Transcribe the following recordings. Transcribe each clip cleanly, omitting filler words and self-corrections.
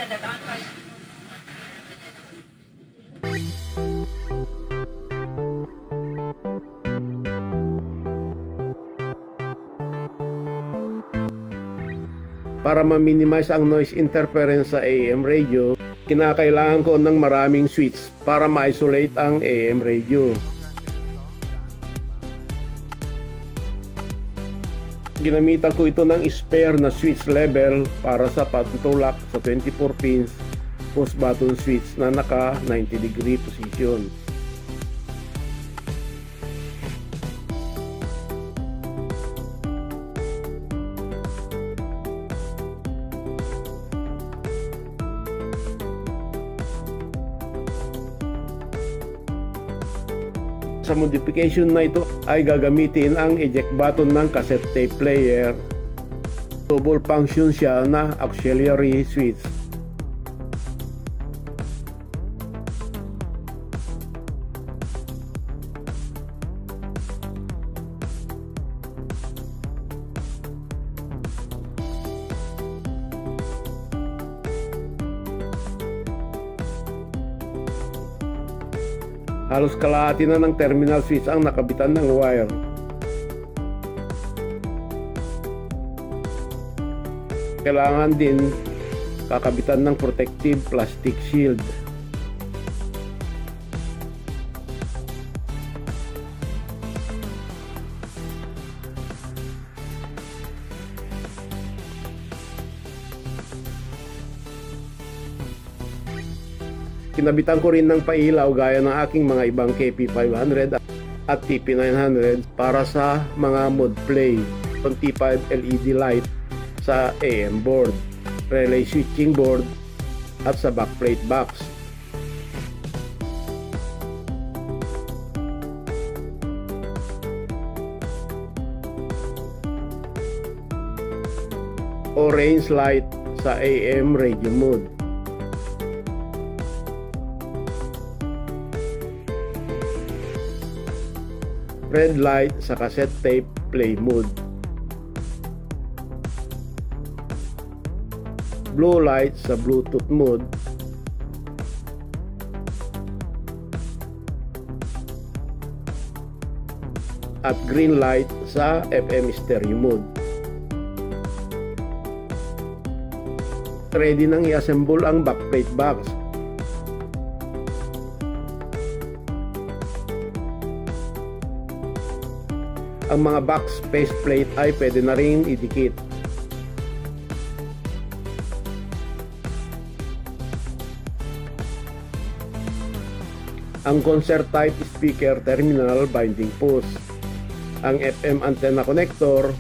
Para ma-minimize ang noise interference sa AM radio, kinakailangan ko ng maraming switch para ma-isolate ang AM radio. Ginamitan ko ito ng spare na switch level para sa pagtutulak sa 24 pins push button switch na naka 90 degree position. Sa modification na ito ay gagamitin ang eject button ng cassette tape player. Double function siya na auxiliary switch. Halos kalahati na ng terminal switch ang nakabitan ng wire. Kailangan din kakabitan ng protective plastic shield. Kinabitan ko rin ng pailaw gaya ng aking mga ibang KP500 at TP900 para sa mga mode play, 25 LED light sa AM board, relay switching board at sa backplate box. Orange light sa AM radio mode. Red light sa cassette tape play mode. Blue light sa Bluetooth mode. At green light sa FM stereo mode. Ready nang i-assemble ang backplate box. Ang mga box faceplate ay pwede na rin idikit. Ang concert type speaker terminal binding post. Ang FM antenna connector.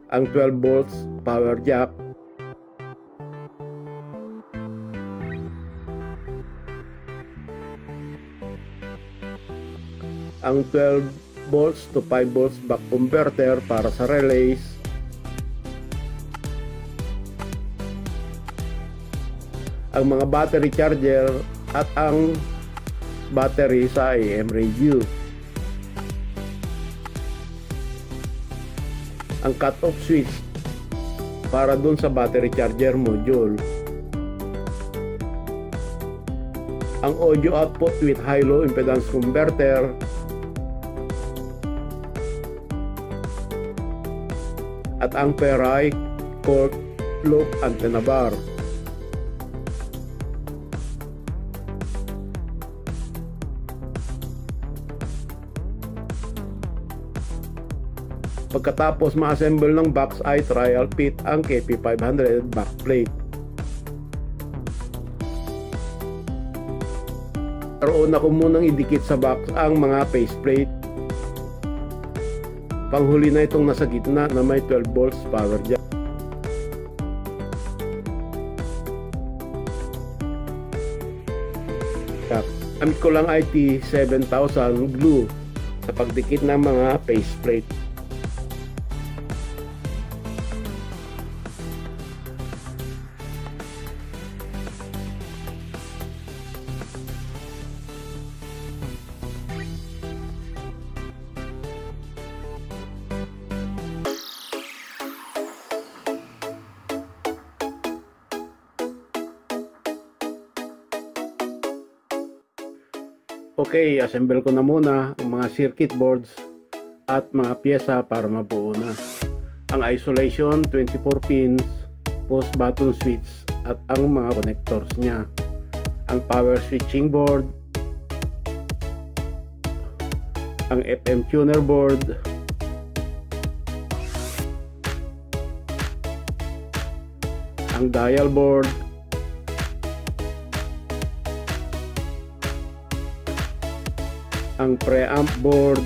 Ang 12 volts power jack. Ang 12 volts to 5 volts back converter para sa relays. Ang mga battery charger at ang battery sa AM radio. Ang cut-off switch para dun sa battery charger module. Ang audio output with high-low impedance converter. At ang Ferrite cork loop antenna bar. Pagkatapos ma-assemble ng box ay trial fit ang KP500 backplate. Naroon ako munang idikit sa box ang mga faceplate. Panghuli na itong nasa gitna na may 12 volts power jack. Gamit ko lang IT7000 glue sa pagdikit ng mga faceplate. Okay, assemble ko na muna ang mga circuit boards at mga pyesa para mabuo na. Ang isolation, 24 pins, post button switch at ang mga connectors niya. Ang power switching board, ang FM tuner board, ang dial board, ang preamp board,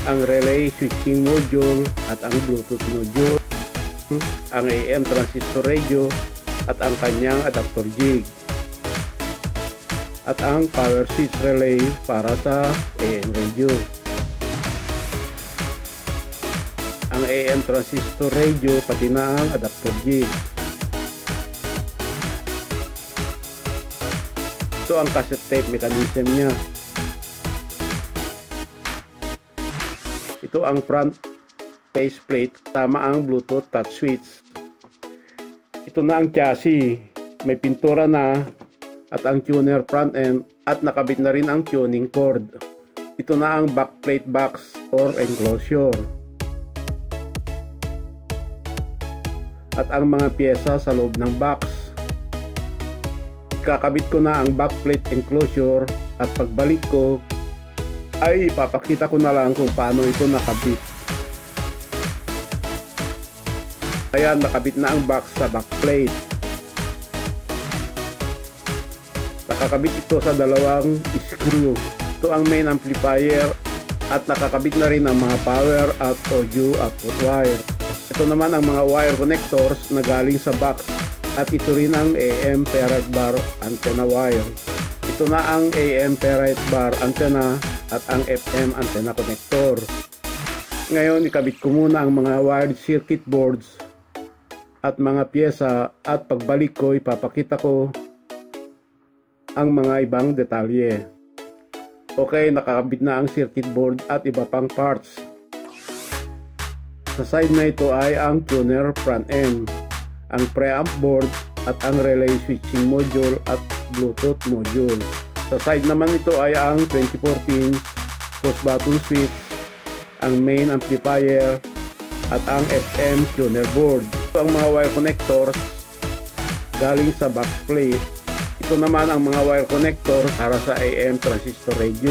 ang relay switching module at ang Bluetooth module, ang AM transistor radio at ang kanyang adapter jig, at ang power switch relay para sa AM radio. Ang AM transistor radio pati na ang adapter jig. Ito ang cassette tape mechanism niya. Ito ang front faceplate, tama ang Bluetooth touch switch. Ito na ang chassis, may pintura na at ang tuner front end at nakabit na rin ang tuning cord. Ito na ang backplate box or enclosure. At ang mga pyesa sa loob ng box. Kakabit ko na ang backplate enclosure at pagbalik ko ay ipapakita ko na lang kung paano ito nakabit. Ayan, nakabit na ang box sa backplate. Nakakabit ito sa dalawang screw. Ito ang main amplifier at nakakabit na rin ang mga power at audio output wire. Ito naman ang mga wire connectors na galing sa box. At ito rin ang AM ferrite bar antenna wire. Ito na ang AM ferrite bar antenna at ang FM antenna connector. Ngayon, ikabit ko muna ang mga wired circuit boards at mga pyesa at pagbalik ko, ipapakita ko ang mga ibang detalye. Okay, nakakabit na ang circuit board at iba pang parts. Sa side na ito ay ang tuner front end, ang preamp board at ang relay switching module at Bluetooth module. Sa side naman ito ay ang 24 pins post button switch, ang main amplifier at ang FM tuner board. Ito ang mga wire connectors galing sa backplate. Ito naman ang mga wire connector para sa AM transistor radio.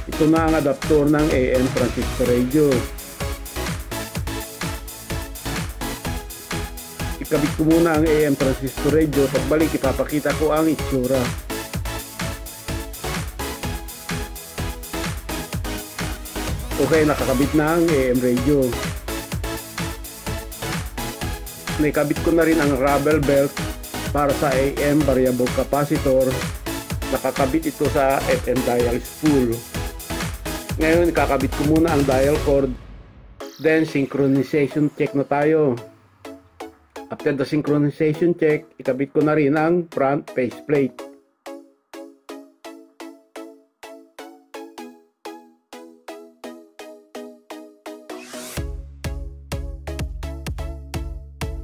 Ito na ang adapter ng AM transistor radio. Ikabit ko muna ang AM transistor radio. Pagbalik, ipapakita ko ang itsura. Okay, nakakabit na ang AM radio. Naikabit ko na rin ang rubber belt para sa AM variable capacitor. Nakakabit ito sa FM dial spool. Ngayon, ikakabit ko muna ang dial cord. Then, synchronization check na tayo. After the synchronization check, ikabit ko na rin ang front faceplate.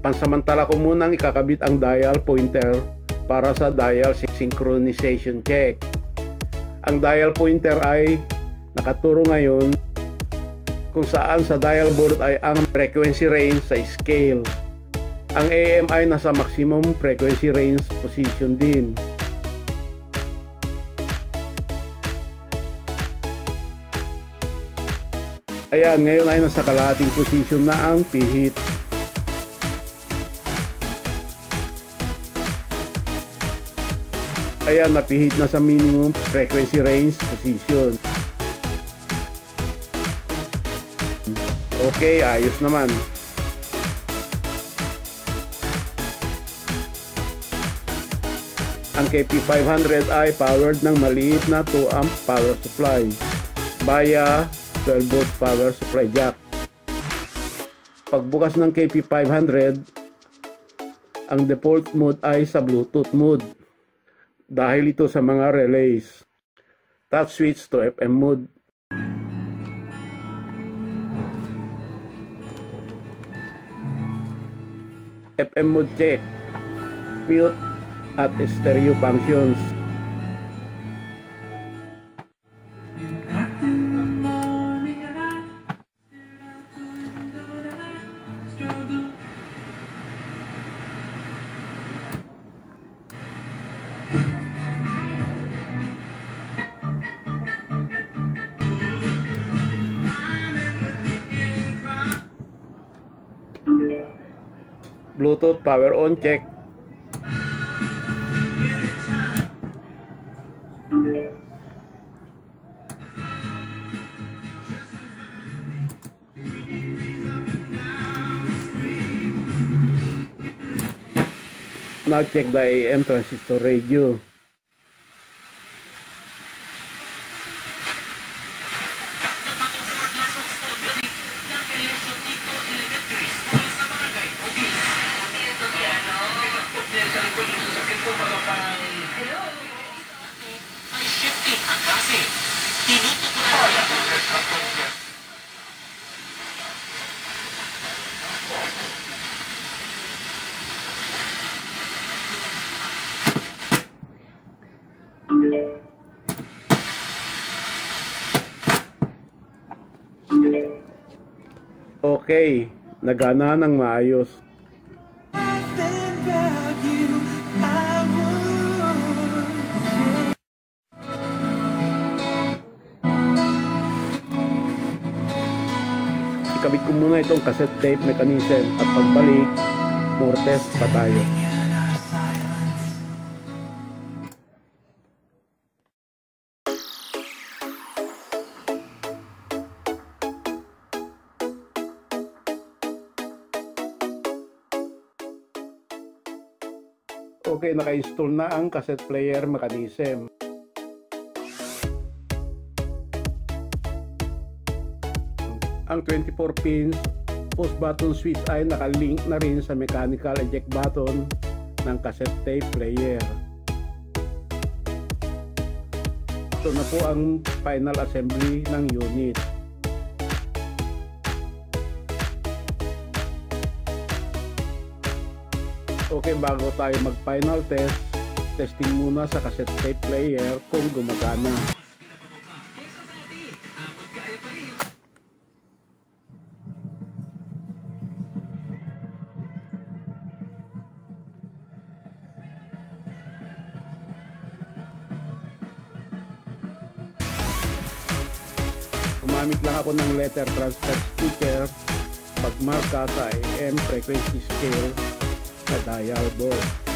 Pansamantala ko munang ikakabit ang dial pointer para sa dial synchronization check. Ang dial pointer ay nakaturo ngayon kung saan sa dial board ay ang frequency range sa scale. Ang AM ay nasa maximum frequency range position din. Ayan, ngayon ay nasa kalahating position na ang pihit. Ayan, napihit na sa minimum frequency range position. Okay, ayos naman. Ang KP500 ay powered ng maliit na 2 amp power supply via 12 volt power supply jack. Pagbukas ng KP500, ang default mode ay sa Bluetooth mode dahil ito sa mga relays. Tap switch to FM mode. FM mode check, mute at stereo functions. Bluetooth power on check. Nag-check the AM transistor radio. Okay, nagana ng maayos. Ikabit ko muna itong cassette tape mechanism at pagbalik, more test pa tayo. Okay, naka-install na ang cassette player mechanism. Ang 24 pins post button switch ay nakalink na rin sa mechanical eject button ng cassette tape player. Ito na po ang final assembly ng unit. Okay, bago tayo mag-final test, testing muna sa cassette tape player kung gumagana. Gumamit lang ako ng letter transfer sticker pagmarka sa AM frequency scale sa dial board.